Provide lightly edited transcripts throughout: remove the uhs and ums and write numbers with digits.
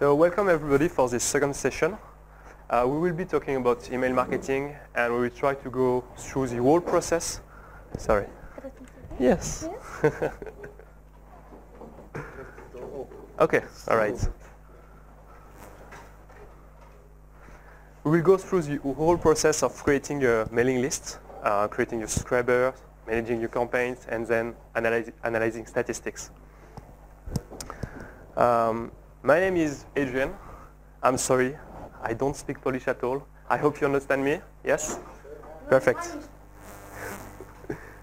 So welcome everybody for this second session. We will be talking about email marketing, and we will try to go through the whole process. Sorry. Yes. Okay, all right. We will go through the whole process of creating your mailing list, creating your subscribers, managing your campaigns, and then analyzing statistics. My name is Adrien. I'm sorry, I don't speak Polish at all. I hope you understand me. Yes? Perfect.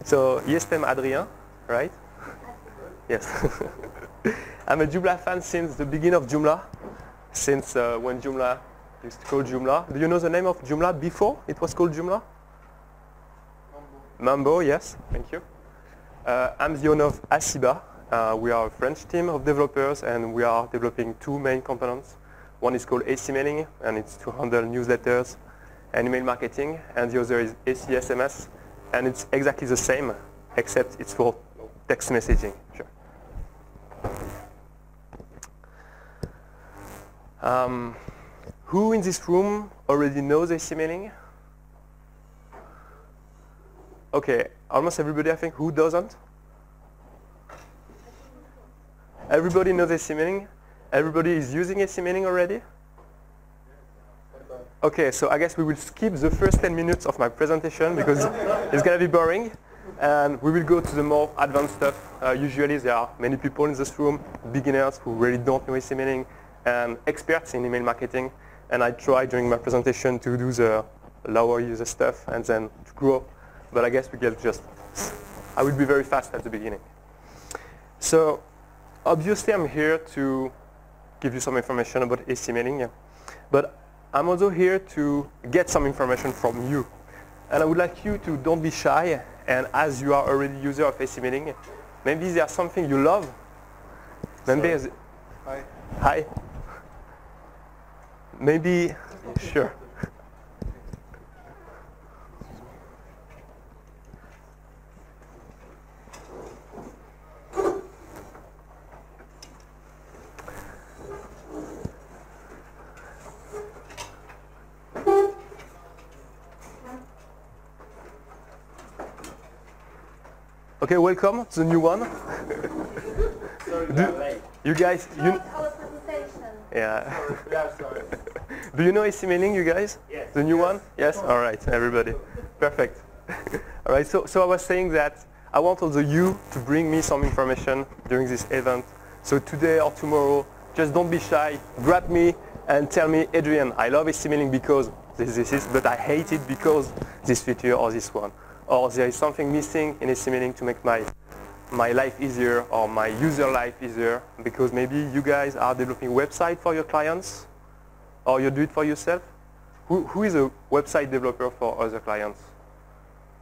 So, jestem Adrien, right? Yes. I'm a Joomla fan since the beginning of Joomla, since when Joomla used to call Joomla. Do you know the name of Joomla before it was called Joomla? Mambo, yes, thank you. I'm the owner of Asiba. We are a French team of developers, and we are developing two main components. One is called AC Mailing, and it's to handle newsletters and email marketing, and the other is AC SMS, and it's exactly the same, except it's for text messaging. Sure. Who in this room already knows AC Mailing? Okay, almost everybody, I think. Who doesn't? Everybody knows AC Mailing? Everybody is using AC Mailing already? Okay, so I guess we will skip the first 10 minutes of my presentation because it's going to be boring. And we will go to the more advanced stuff. Usually there are many people in this room, beginners who really don't know AC Mailing, and experts in email marketing. And I try during my presentation to do the lower user stuff and then to grow. But I guess I will be very fast at the beginning. So obviously I'm here to give you some information about AC Mailing, but I'm also here to get some information from you. And I would like you to don't be shy, and as you are already a user of AC Mailing, maybe there's something you love. Maybe Hi. Hi. Maybe, sure. Okay, welcome to the new one. Sorry, you guys, Our presentation. yeah. Yeah, sorry. Do you know AC Mailing, you guys? Yes. The new one? Yes? All right, everybody. Perfect. All right, so I was saying that I want also you to bring me some information during this event. So today or tomorrow, just don't be shy. Grab me and tell me, Adrien, I love AC Mailing because this is, but I hate it because this feature or this one. Or there is something missing in AC Mailing to make my life easier or my user life easier, because maybe you guys are developing website for your clients or you do it for yourself. Who is a website developer for other clients?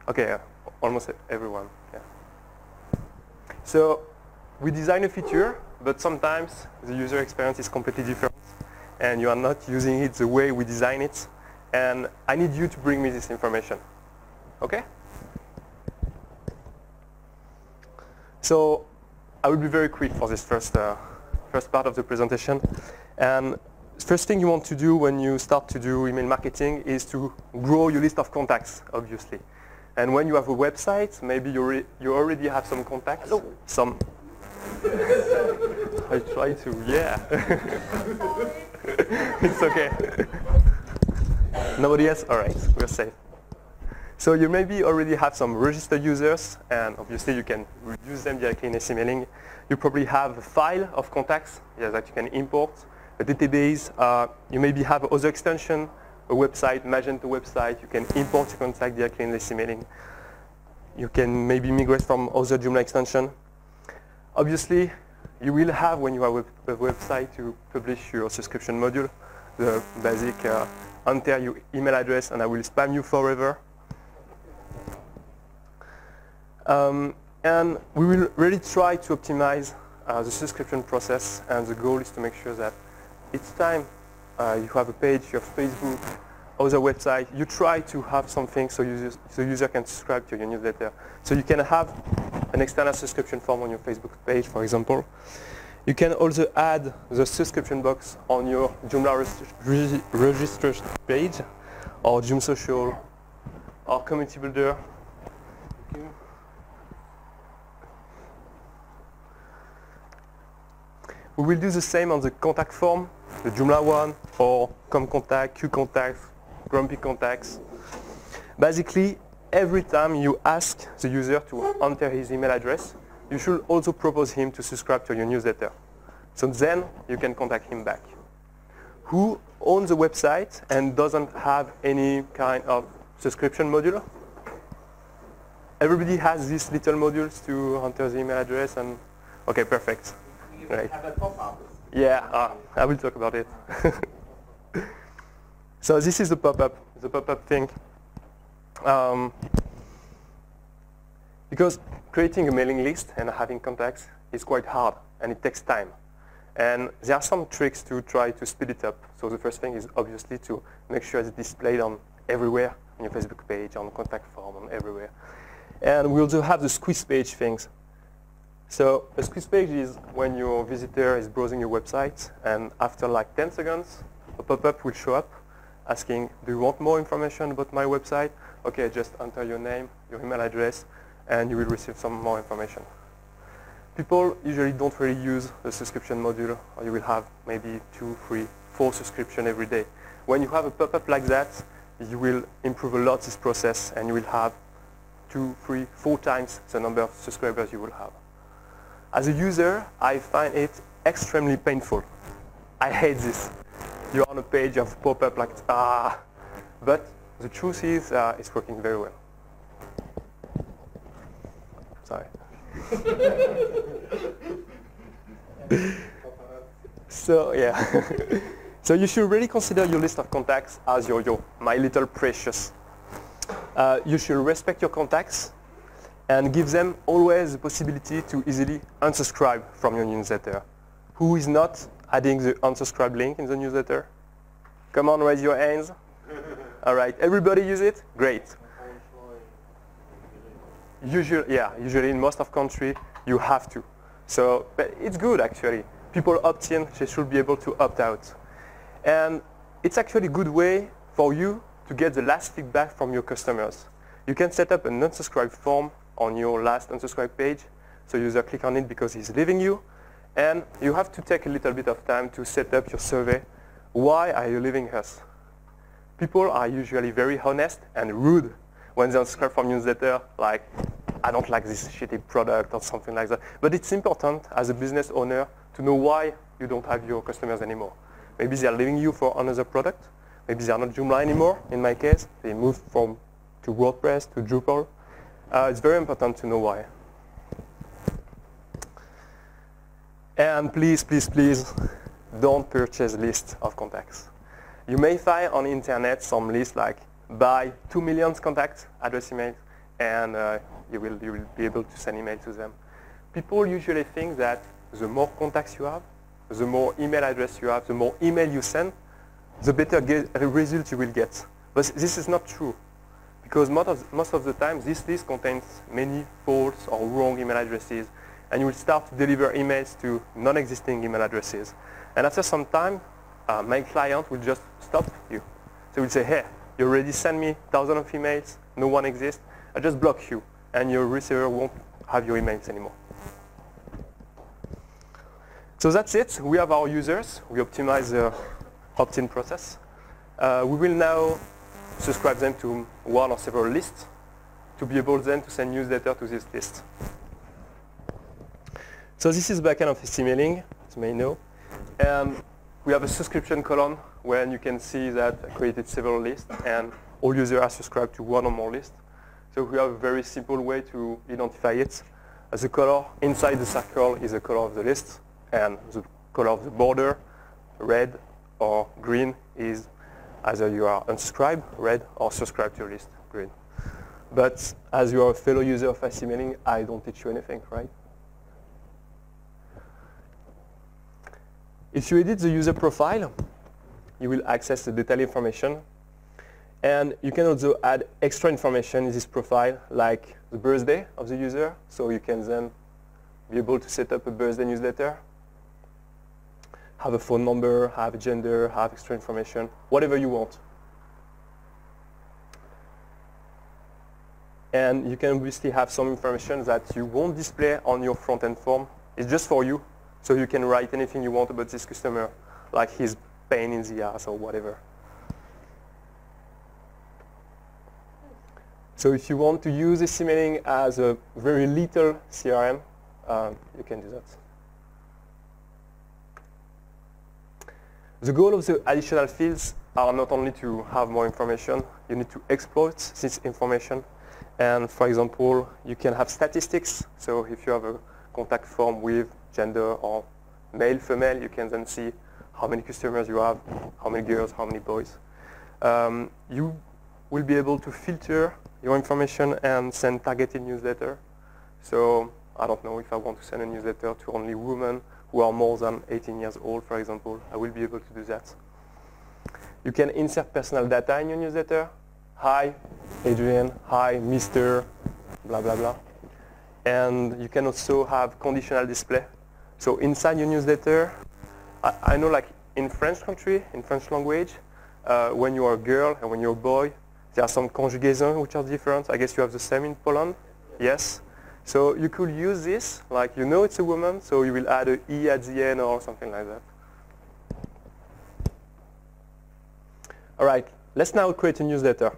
Okay, almost everyone. Yeah. So we design a feature, but sometimes the user experience is completely different and you are not using it the way we design it, and I need you to bring me this information. Okay? So I will be very quick for this first part of the presentation. And first thing you want to do when you start to do email marketing is to grow your list of contacts, obviously. And when you have a website, maybe you already have some contacts. Some. I try to, yeah. It's okay. Nobody else? All right, we're safe. So you maybe already have some registered users, and obviously you can use them directly in AC Mailing. You probably have a file of contacts that you can import, a database. You maybe have other extension, a website, Magento website. You can import your contact directly in AC Mailing. You can maybe migrate from other Joomla extension. Obviously, you will have, when you have a website, to publish your subscription module, the basic enter your email address and I will spam you forever. And we will really try to optimize the subscription process, and the goal is to make sure that each time you have a page, you have Facebook, other website, you try to have something so the user can subscribe to your newsletter. So you can have an external subscription form on your Facebook page, for example. You can also add the subscription box on your Joomla registration page, or Joom Social, or Community Builder. We will do the same on the contact form, the Joomla one, or ComContact, QContacts, Grumpy Contacts. Basically, every time you ask the user to enter his email address, you should also propose him to subscribe to your newsletter. So then you can contact him back. Who owns the website and doesn't have any kind of subscription module? Everybody has these little modules to enter the email address and okay, perfect. Right. Have a pop-up. Yeah, I will talk about it. So this is the pop-up thing. Because creating a mailing list and having contacts is quite hard and it takes time. And there are some tricks to try to speed it up. So the first thing is obviously to make sure it's displayed on everywhere, on your Facebook page, on the contact form, on everywhere. And we also have the squeeze page things. So a squeeze page is when your visitor is browsing your website and after like 10 seconds, a pop-up will show up asking, do you want more information about my website? Okay, just enter your name, your email address, and you will receive some more information. People usually don't really use the subscription module, or you will have maybe 2, 3, 4 subscriptions every day. When you have a pop-up like that, you will improve a lot this process, and you will have 2, 3, 4 times the number of subscribers you will have. As a user, I find it extremely painful. I hate this. You're on a page of pop-up like, but the truth is it's working very well. Sorry. So yeah. So you should really consider your list of contacts as your my little precious. You should respect your contacts and give them always the possibility to easily unsubscribe from your newsletter. Who is not adding the unsubscribe link in the newsletter? Come on, raise your hands. All right, everybody use it? Great. Usually in most of country, you have to. So, but it's good actually. People opt in, they should be able to opt out. And it's actually a good way for you to get the last feedback from your customers. You can set up an unsubscribe form on your last unsubscribe page. So user click on it because he's leaving you. And you have to take a little bit of time to set up your survey. Why are you leaving us? People are usually very honest and rude when they unsubscribe from newsletter, like, I don't like this shitty product or something like that. But it's important as a business owner to know why you don't have your customers anymore. Maybe they are leaving you for another product. Maybe they are not Joomla anymore. In my case, they moved to WordPress, to Drupal. It's very important to know why. And please, please, please, don't purchase lists of contacts. You may find on the internet some lists like buy 2 million contact address emails, and you will be able to send email to them. People usually think that the more contacts you have, the more email address you have, the more email you send, the better result you will get. But this is not true, because most of the time this list contains many false or wrong email addresses, and you will start to deliver emails to non-existing email addresses. And after some time, my client will just stop you. So will say, hey, you already sent me thousands of emails, no one exists, I just block you, and your receiver won't have your emails anymore. So that's it. We have our users. We optimize the opt-in process. We will now subscribe them to one or several lists to be able then to send newsletter to this list. So this is backend of emailing, as you may know. And we have a subscription column where you can see that I created several lists and all users are subscribed to one or more lists. So we have a very simple way to identify it. As the color inside the circle is the color of the list, and the color of the border, red or green, is either you are unsubscribed, red, or subscribed to your list, green. But as you are a fellow user of fast emailing, I don't teach you anything, right? If you edit the user profile, you will access the detailed information. And you can also add extra information in this profile, like the birthday of the user. So you can then be able to set up a birthday newsletter, have a phone number, have a gender, have extra information, whatever you want. And you can obviously have some information that you won't display on your front-end form. It's just for you, so you can write anything you want about this customer, like his pain in the ass or whatever. So if you want to use this emailing as a very little CRM, you can do that. The goal of the additional fields are not only to have more information, you need to exploit this information. And for example, you can have statistics. So if you have a contact form with gender or male, female, you can then see how many customers you have, how many girls, how many boys. You will be able to filter your information and send targeted newsletter. So I don't know if I want to send a newsletter to only women who are more than 18 years old, for example. I will be able to do that. You can insert personal data in your newsletter. Hi, Adrien. Hi, Mr. blah, blah, blah. And you can also have conditional display. So inside your newsletter, I know like in French country, in French language, when you are a girl and when you're a boy, there are some conjugations which are different. I guess you have the same in Poland. Yes. So you could use this, like you know it's a woman, so you will add an E at the end or something like that. All right, let's now create a newsletter.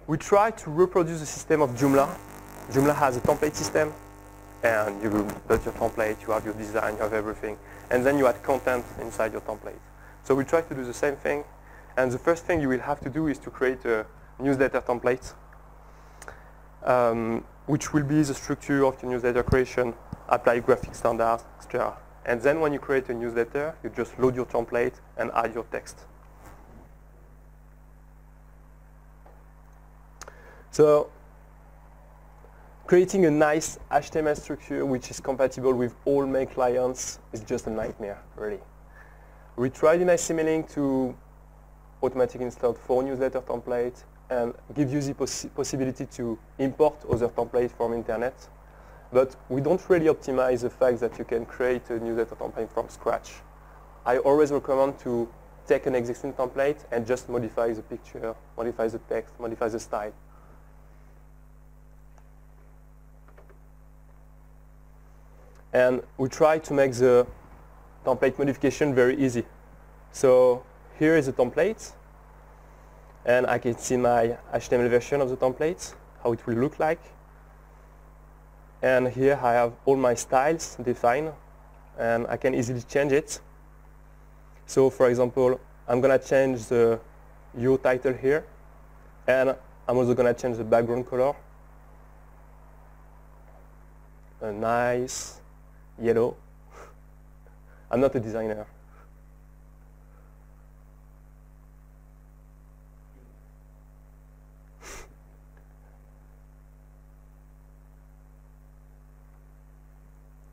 We try to reproduce the system of Joomla. Joomla has a template system, and you build your template, you have your design, you have everything, and then you add content inside your template. So we try to do the same thing, and the first thing you will have to do is to create a newsletter template, which will be the structure of your newsletter creation, apply graphic standards, etc. And then when you create a newsletter, you just load your template and add your text. So creating a nice HTML structure which is compatible with all main clients is just a nightmare, really. We tried in ICMailing to automatically install 4 newsletter templates and give you the possibility to import other templates from internet. But we don't really optimize the fact that you can create a newsletter template from scratch. I always recommend to take an existing template and just modify the picture, modify the text, modify the style. And we try to make the template modification very easy. So here is the template. And I can see my HTML version of the template, how it will look like. And here I have all my styles defined, and I can easily change it. So for example, I'm going to change the your title here, and I'm also going to change the background color. A nice yellow. I'm not a designer.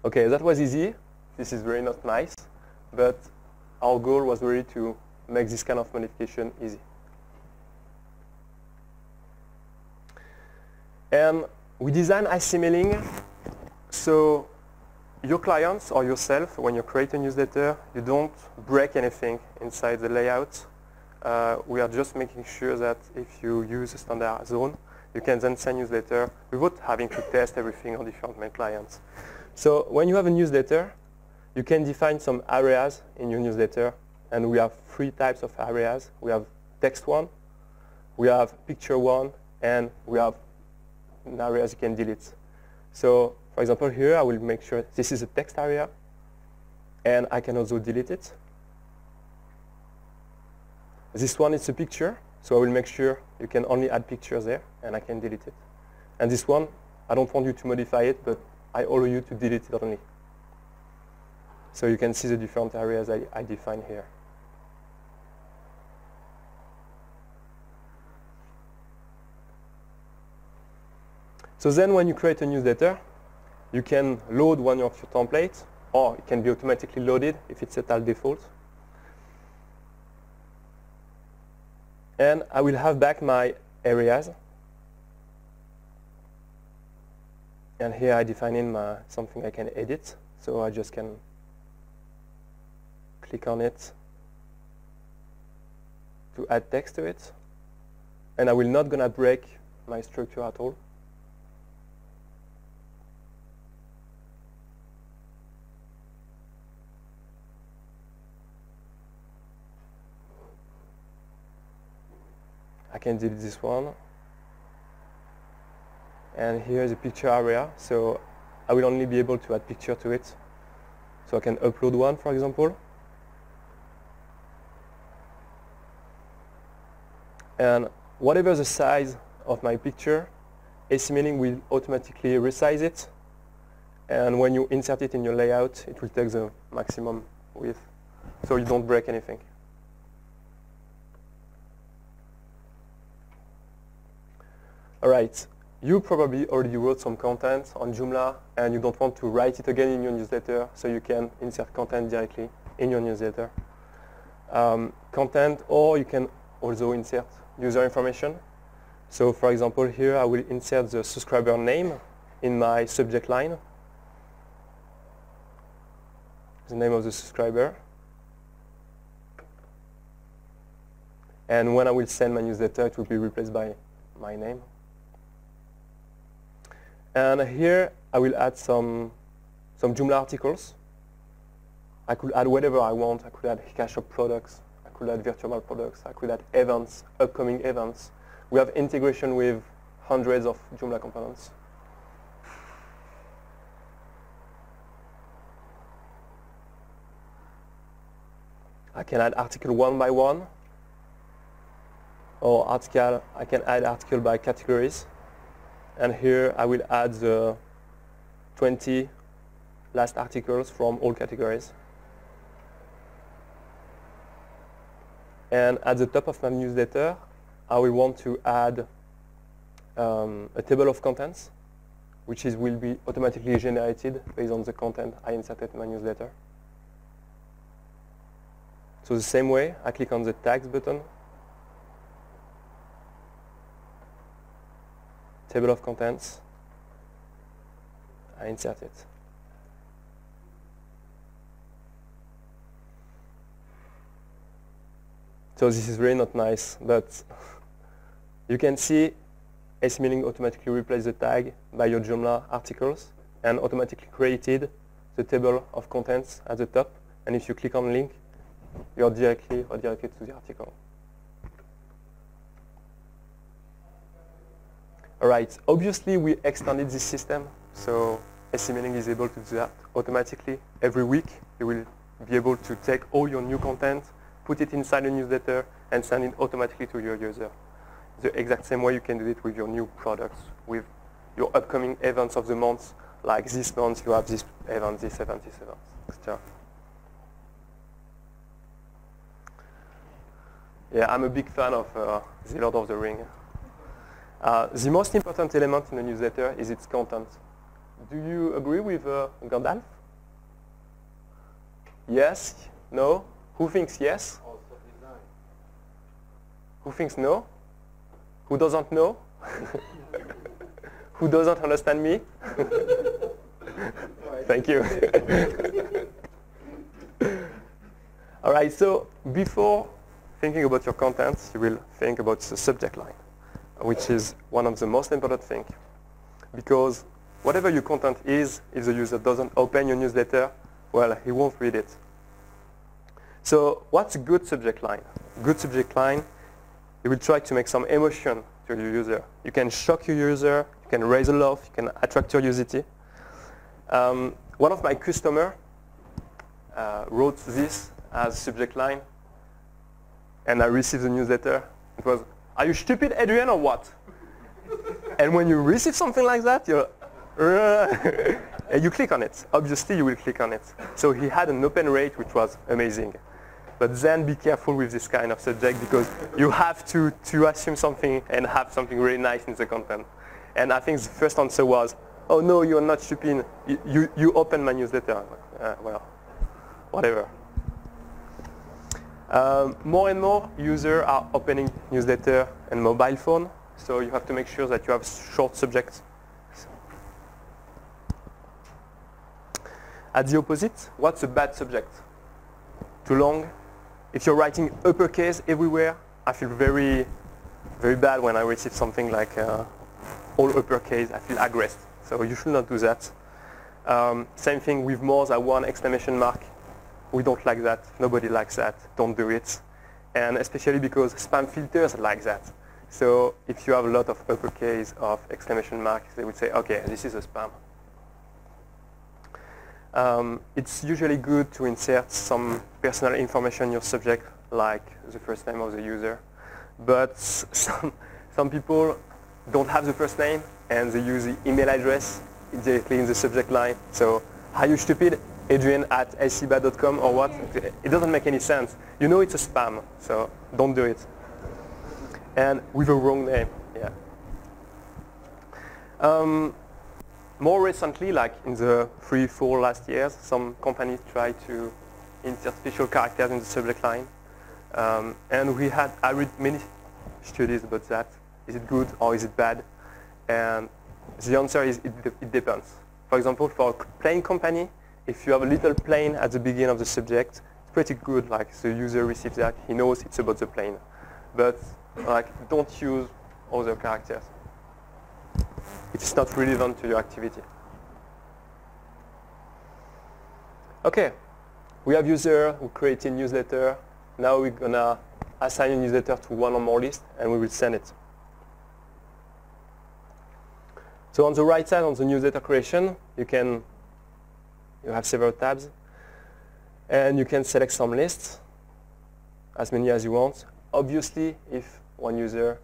Okay, that was easy. This is very not nice, but our goal was really to make this kind of modification easy. And we design ICMailing so your clients or yourself, when you create a newsletter, you don't break anything inside the layout. We are just making sure that if you use a standard zone, you can then send newsletter without having to test everything on different main clients. So when you have a newsletter, you can define some areas in your newsletter, and we have 3 types of areas. We have text one, we have picture one, and we have areas you can delete. So for example, here I will make sure this is a text area, and I can also delete it. This one is a picture, so I will make sure you can only add pictures there, and I can delete it. And this one, I don't want you to modify it, but I allow you to delete it only. So you can see the different areas I define here. So then when you create a newsletter, you can load one of your templates, or it can be automatically loaded if it's set as default. And I will have back my areas. And here I define in something I can edit. So I just can click on it to add text to it. And I will not gonna break my structure at all. I can delete this one. And here is a picture area, so I will only be able to add picture to it. So I can upload one, for example. And whatever the size of my picture, AC-Meaning will automatically resize it. And when you insert it in your layout, it will take the maximum width, so you don't break anything. All right, you probably already wrote some content on Joomla and you don't want to write it again in your newsletter, so you can insert content directly in your newsletter. Content, or you can also insert user information. So for example, here I will insert the subscriber name in my subject line, the name of the subscriber. And when I will send my newsletter, it will be replaced by my name. And here I will add some Joomla articles. I could add whatever I want. I could add cash shop products. I could add virtual products. I could add events, upcoming events. We have integration with hundreds of Joomla components. I can add article one by one, or article. I can add article by categories. And here I will add the 20 last articles from all categories. And at the top of my newsletter, I will want to add a table of contents, which will be automatically generated based on the content I inserted in my newsletter. So the same way, I click on the tags button, table of contents, I insert it. So this is really not nice, but you can see AC-Meaning automatically replaced the tag by your Joomla articles and automatically created the table of contents at the top. And if you click on link, you're directly redirected to the article. All right, obviously we extended this system, so AC-Meaning is able to do that automatically. Every week you will be able to take all your new content, put it inside a newsletter, and send it automatically to your user. The exact same way you can do it with your new products, with your upcoming events of the month, like this month you have this event, this event, this event, etc. Yeah, I'm a big fan of The Lord of the Rings. The most important element in a newsletter is its content. Do you agree with Gandalf? Yes? No? Who thinks yes? Who thinks no? Who doesn't know? Who doesn't understand me? Thank you. All right, so before thinking about your content, you will think about the subject line, which is one of the most important things. Because whatever your content is, if the user doesn't open your newsletter, well, he won't read it. So what's a good subject line? Good subject line, you will try to make some emotion to your user. You can shock your user, you can raise a laugh, you can attract curiosity. One of my customers wrote this as subject line, and I received the newsletter. It was, "Are you stupid, Adrien, or what?" And when you receive something like that, you're and you click on it. Obviously, you will click on it. So he had an open rate, which was amazing. But then be careful with this kind of subject, because you have to assume something and have something really nice in the content. And I think the first answer was, "Oh no, you're not stupid. You open my newsletter." Well, whatever. More and more users are opening newsletter and mobile phone, so you have to make sure that you have short subjects. At the opposite, what's a bad subject? too long. If you're writing uppercase everywhere, I feel very, very bad when I receive something like all uppercase. I feel aggressed. So you should not do that. Same thing with more than one exclamation mark. We don't like that. Nobody likes that. Don't do it. And especially because spam filters like that. So if you have a lot of uppercase of exclamation marks, they would say, okay, this is a spam. It's usually good to insert some personal information in your subject, like the first name of the user. But some people don't have the first name, and they use the email address directly in the subject line. So, are you stupid? Adrien@lcba.com or what? It doesn't make any sense. You know it's a spam, so don't do it. And with a wrong name, yeah. More recently, like in the 3-4 last years, some companies try to insert special characters in the subject line. And I read many studies about that. Is it good or is it bad? And the answer is it depends. For example, for a plane company, if you have a little plane at the beginning of the subject, it's pretty good. Like the user receives that, he knows it's about the plane. But like, don't use other characters if it's not relevant to your activity. Okay, we have user who created newsletter. Now we're gonna assign a newsletter to one or more list, and we will send it. So on the right side, on the newsletter creation, you have several tabs, and you can select some lists, as many as you want. Obviously, if one user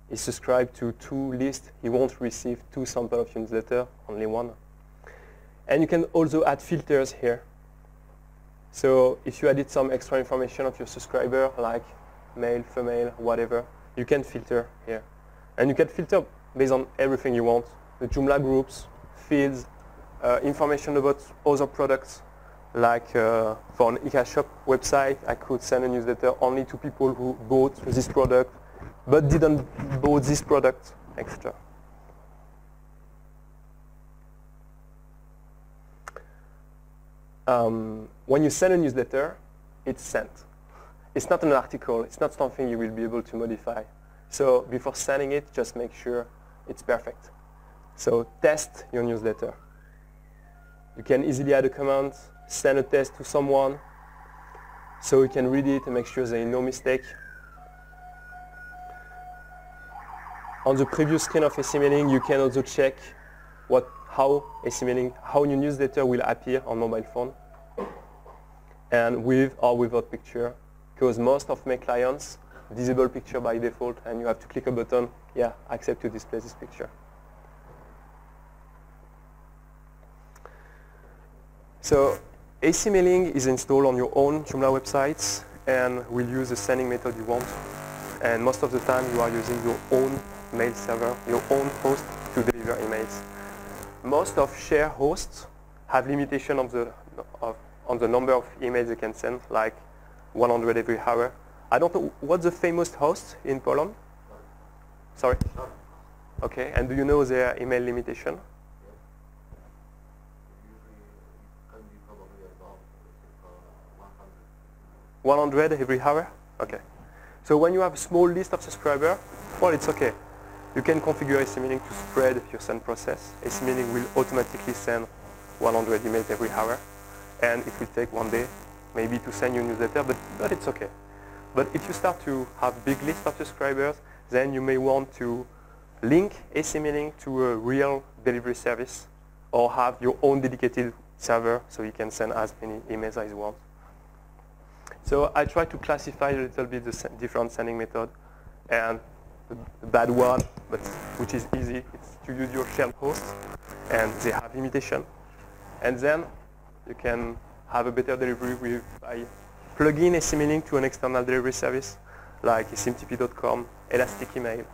is subscribed to 2 lists, he won't receive 2 samples of your newsletter, only 1. And you can also add filters here. So if you added some extra information of your subscriber, like male, female, whatever, you can filter here. And you can filter based on everything you want. The Joomla groups, feeds, information about other products. Like for an e-shop website, I could send a newsletter only to people who bought this product but didn't bought this product, etc. When you send a newsletter, it's sent. It's not an article. It's not something you will be able to modify. So before sending it, just make sure it's perfect. So test your newsletter. You can easily add a command, send a test to someone, so you can read it and make sure there is no mistake. On the previous screen of AC-mailing, you can also check how your newsletter will appear on mobile phone, and with or without picture, because most of my clients disable picture by default, and you have to click a button, yeah, accept to display this picture. So AC-mailing is installed on your own Joomla websites and will use the sending method you want. And most of the time you are using your own mail server, your own host to deliver emails. Most of share hosts have limitation on the number of emails they can send, like 100 every hour. I don't know, what's the famous host in Poland? Sorry? Okay, and do you know their email limitation? 100 every hour? Okay. So when you have a small list of subscribers, well, it's okay. You can configure AC-mailing to spread your send process. AC-mailing will automatically send 100 emails every hour, and it will take 1 day maybe to send you a newsletter, but it's okay. But if you start to have big list of subscribers, then you may want to link AC-mailing to a real delivery service, or have your own dedicated server so you can send as many emails as you want. So I try to classify a little bit the different sending method, and the bad one, but which is easy, it's to use your shared host, and they have limitation. And then you can have a better delivery by plugging AC-mailing to an external delivery service, like smtp.com, Elastic Email,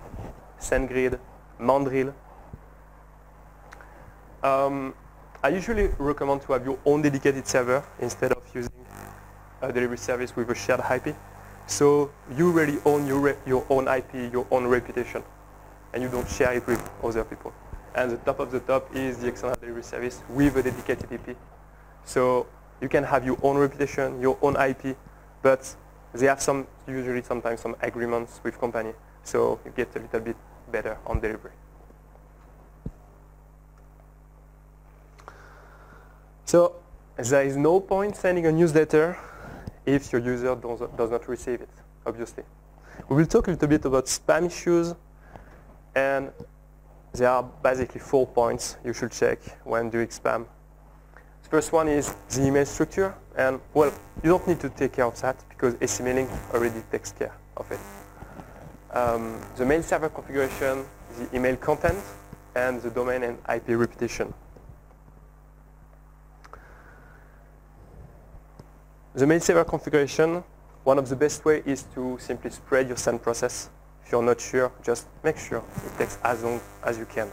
SendGrid, Mandrill. I usually recommend to have your own dedicated server instead of using a delivery service with a shared IP. So you really own your own IP, your own reputation, and you don't share it with other people. And the top of the top is the external delivery service with a dedicated IP. So You can have your own reputation, your own IP, but they have sometimes some agreements with company, so you get a little bit better on delivery. So there is no point sending a newsletter if your user does not receive it, obviously. We will talk a little bit about spam issues, and there are basically 4 points you should check when doing spam. The first one is the email structure, and well, you don't need to take care of that because AC-mailing already takes care of it. The mail server configuration, the email content, and the domain and IP reputation. The mail server configuration, one of the best ways is to simply spread your send process. If you're not sure, just make sure it takes as long as you can.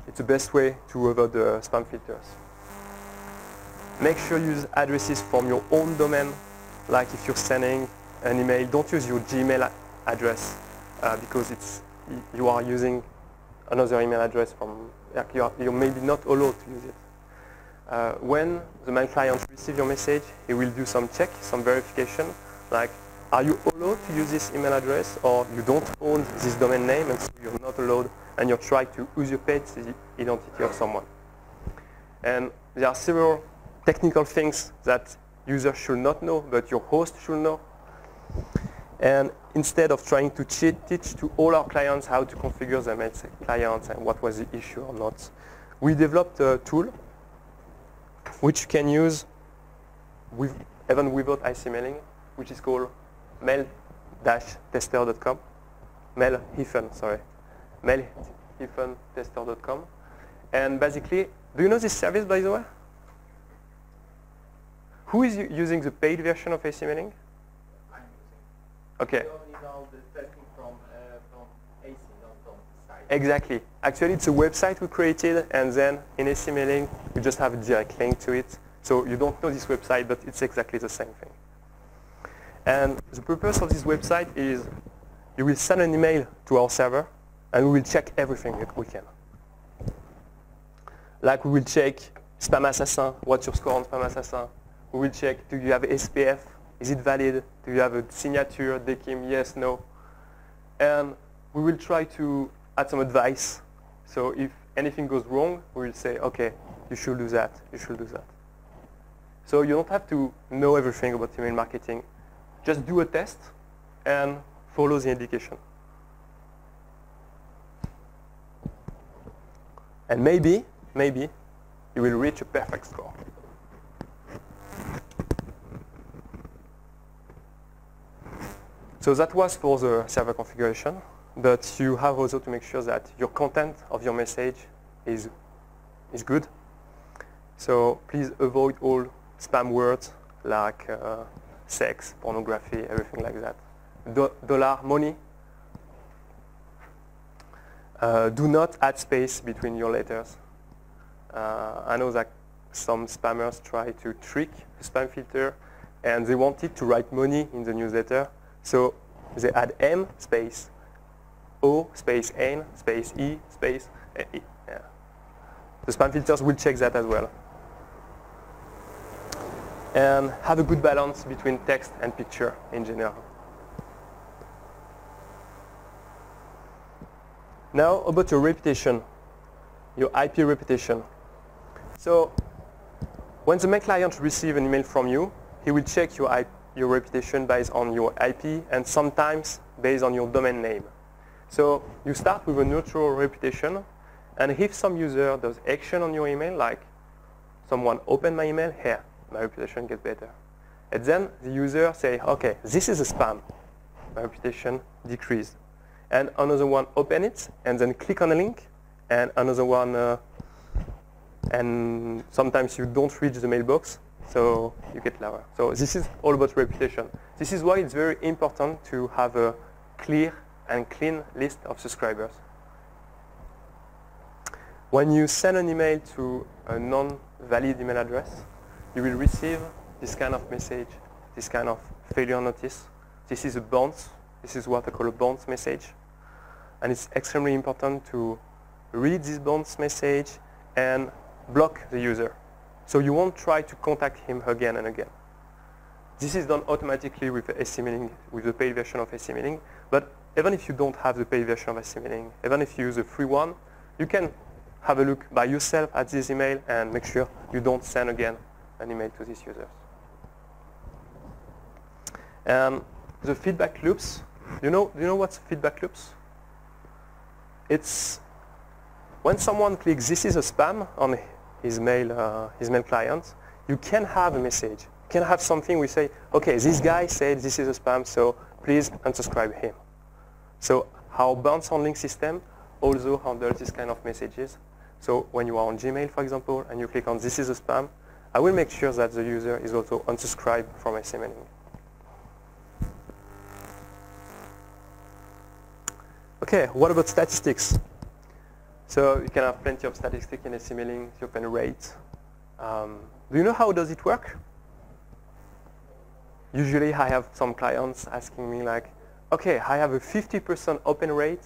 It's the best way to avoid the spam filters. Make sure you use addresses from your own domain. Like if you're sending an email, don't use your Gmail address because you are using another email address from, like you're maybe not allowed to use it. When the mail client receives your message, he will do some check, some verification, like are you allowed to use this email address, or you don't own this domain name and so you're not allowed, and you're trying to usurpate the identity of someone. And there are several technical things that users should not know, but your host should know. And instead of trying to teach to all our clients how to configure their mail clients and what was the issue or not, we developed a tool which you can use even without IC-mailing, which is called mail-tester.com. mail-tester.com. And basically, do you know this service, by the way? Who is using the paid version of AC-mailing? I'm using. Okay. Exactly. Actually, it's a website we created, and then in AC-mailing, you just have a direct link to it. So you don't know this website, but it's exactly the same thing. And the purpose of this website is you will send an email to our server, and we will check everything that we can. Like we will check Spam Assassin, what's your score on Spam Assassin? We will check, do you have SPF? Is it valid? Do you have a signature, DKIM, yes, no? And we will try to add some advice. So if anything goes wrong, we will say, okay, you should do that, you should do that. So you don't have to know everything about email marketing. Just do a test and follow the indication. And maybe, you will reach a perfect score. So that was for the server configuration. But you have also to make sure that your content of your message is good. So please avoid all spam words like sex, pornography, everything like that. Dollar, money. Do not add space between your letters. I know that some spammers try to trick the spam filter, and they wanted to write money in the newsletter. So they add M space O space N space E space E. Yeah. The spam filters will check that as well. And have a good balance between text and picture in general. Now about your reputation, your IP reputation. So when the mail client receives an email from you, he will check your reputation based on your IP and sometimes based on your domain name. So you start with a neutral reputation, and if some user does action on your email, like someone opened my email, here, my reputation gets better. And then the user say, okay, this is a spam. My reputation decreased. And another one open it, and then click on a link, and another one, and sometimes you don't reach the mailbox, so you get lower. So this is all about reputation. This is why it's very important to have a clear and clean list of subscribers. When you send an email to a non-valid email address, you will receive this kind of message, this kind of failure notice. This is a bounce. This is what I call a bounce message. And it's extremely important to read this bounce message and block the user. So you won't try to contact him again and again. This is done automatically with AC-mailing, with the paid version of AC-mailing. But even if you don't have the paid version of AC-mailing, even if you use a free one, you can have a look by yourself at this email and make sure you don't send again an email to these users. The feedback loops. You know what's feedback loops? It's when someone clicks "this is a spam" on his mail client, you can have a message. You can have something we say, okay, this guy said this is a spam, so please unsubscribe him. So our bounce handling system also handles this kind of messages. So when you are on Gmail, for example, and you click on "this is a spam," I will make sure that the user is also unsubscribed from AC-mailing. Okay, what about statistics? So you can have plenty of statistics in AC-mailing, the open rate. Do you know how does it work? Usually I have some clients asking me like, okay, I have a 50% open rate,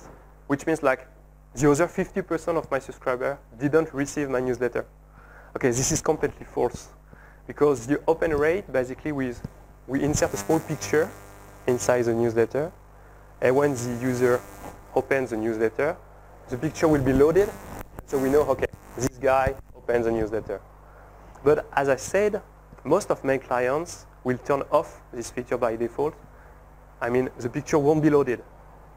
which means like the other 50% of my subscribers didn't receive my newsletter. Okay, this is completely false. Because the open rate, basically we insert a small picture inside the newsletter, and when the user opens the newsletter, the picture will be loaded, so we know, okay, this guy opens the newsletter. But as I said, most of my clients will turn off this feature by default. I mean, the picture won't be loaded.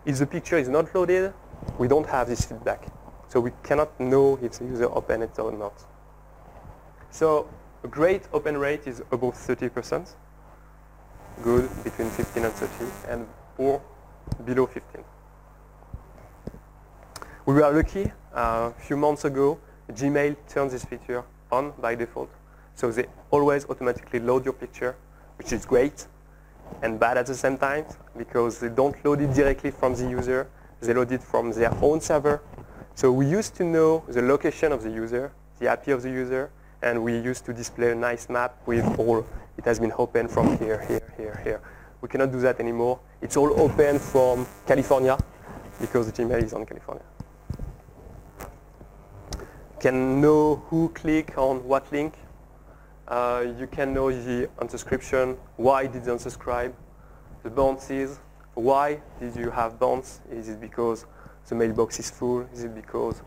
If the picture is not loaded, we don't have this feedback. So we cannot know if the user opened it or not. So a great open rate is above 30%, good between 15 and 30, and poor below 15. We were lucky, a few months ago, Gmail turned this feature on by default. So they always automatically load your picture, which is great and bad at the same time, because they don't load it directly from the user, they load it from their own server. So we used to know the location of the user, the IP of the user, and we used to display a nice map with all, it has been opened from here, here, here, here. We cannot do that anymore. It's all open from California, because Gmail is on California. You can know who clicked on what link. You can know the unsubscription, why did you unsubscribe, the bounces, why did you have bounce? Is it because the mailbox is full? Is it because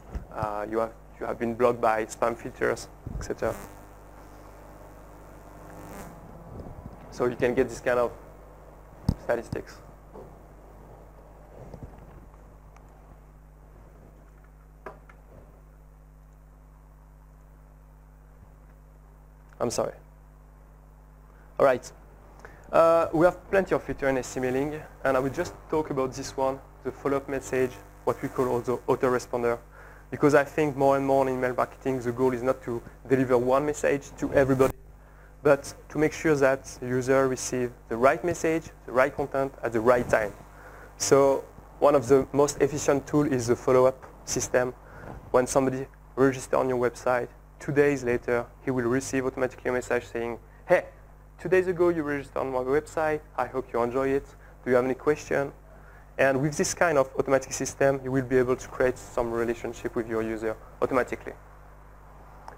you have been blocked by spam filters, etc.? So you can get this kind of statistics. I'm sorry. All right. We have plenty of features in AC-mailing, and I will just talk about this one, the follow-up message, what we call also autoresponder, because I think more and more in email marketing, the goal is not to deliver one message to everybody, but to make sure that the user receives the right message, the right content at the right time. So one of the most efficient tools is the follow-up system. When somebody registers on your website, 2 days later, he will receive automatically a message saying, hey, 2 days ago you registered on my website. I hope you enjoy it. Do you have any question? And with this kind of automatic system, you will be able to create some relationship with your user automatically.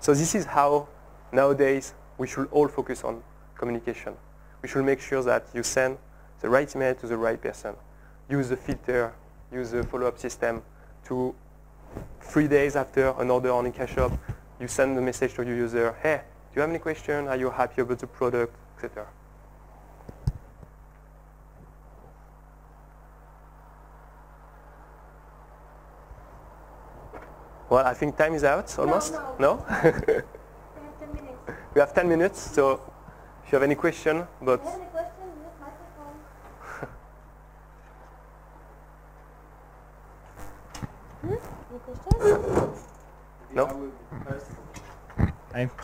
So this is how, nowadays, we should all focus on communication. We should make sure that you send the right email to the right person. Use the filter, use the follow-up system to 3 days after an order on a shop, you send a message to your user, hey, do you have any question? Are you happy about the product, etc. Well, I think time is out almost. No? We have 10 minutes. We have 10 minutes, so if you have any question, but... If you have any questions, use microphone. Any questions? No?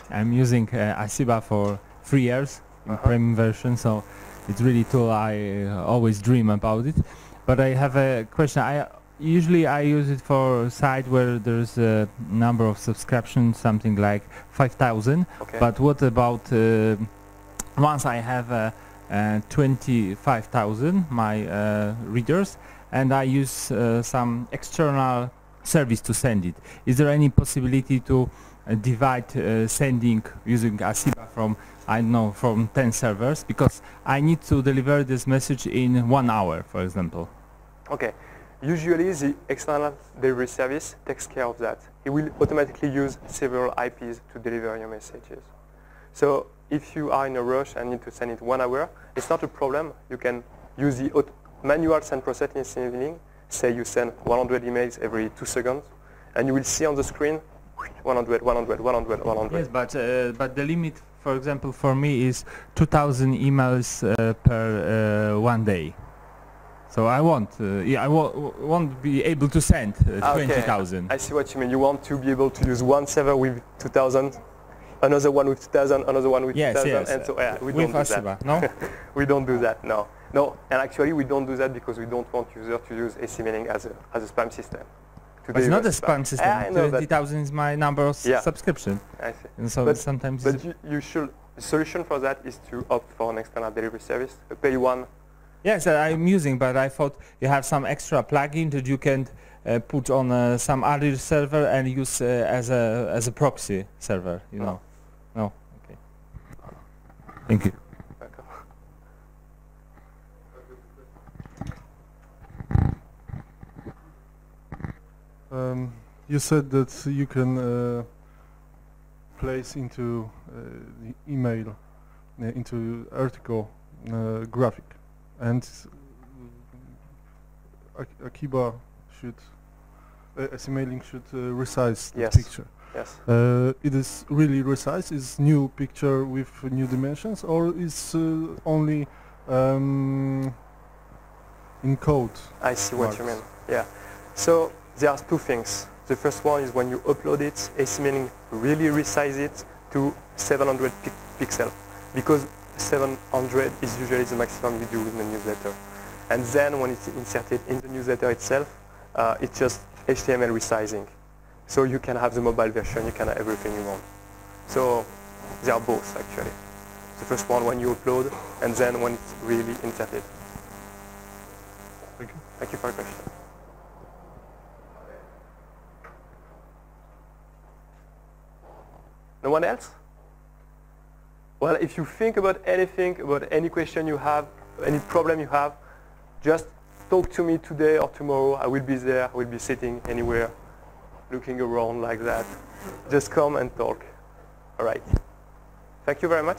I'm using Asiba for 3 years in premium version, so it's really tool I always dream about it. But I have a question. Usually I use it for a site where there's a number of subscriptions, something like 5,000. Okay. But what about once I have 25,000 my readers, and I use some external service to send it? Is there any possibility to divide sending using Asiba from, I don't know, from 10 servers, because I need to deliver this message in 1 hour, for example. Okay. Usually the external delivery service takes care of that. It will automatically use several IPs to deliver your messages. So if you are in a rush and need to send it 1 hour, it's not a problem. You can use the manual send process in signaling. Say you send 100 emails every 2 seconds, and you will see on the screen 100, 100, 100, 100. Yes, but the limit, for example, for me is 2,000 emails per 1 day. So I won't be able to send 20,000. I see what you mean. You want to be able to use one server with 2,000, another one with 2,000, another one with 2,000, yes. and so we with don't do Asiba, that. no? We don't do that, no. No, and actually we don't do that because we don't want users to use AC mailing as a spam system. But it's not a spam system. I know 20,000 is my number of subscription. I see. And so sometimes but you should, the solution for that is to opt for an external delivery service, a pay one. Yes, I'm using, but I thought you have some extra plugin that you can put on some other server and use as a proxy server, you know. No? Okay. Thank you. You said that you can place into the email, into article graphic, and Akiba should, mailing should resize the picture. Yes. It is really resize, is new picture with new dimensions, or is only in code? I see what you mean. Yeah. So there are two things. The first one is when you upload it, AC mailing really resize it to 700 pixels, because 700 is usually the maximum you do in the newsletter. And then when it's inserted in the newsletter itself, it's just HTML resizing. So you can have the mobile version, you can have everything you want. So they are both actually. The first one when you upload, and then when it's really inserted. Thank you. Thank you for your question. No one else? Well, if you think about anything, about any question you have, any problem you have, just talk to me today or tomorrow. I will be there. I will be sitting anywhere, looking around like that. Just come and talk. All right. Thank you very much.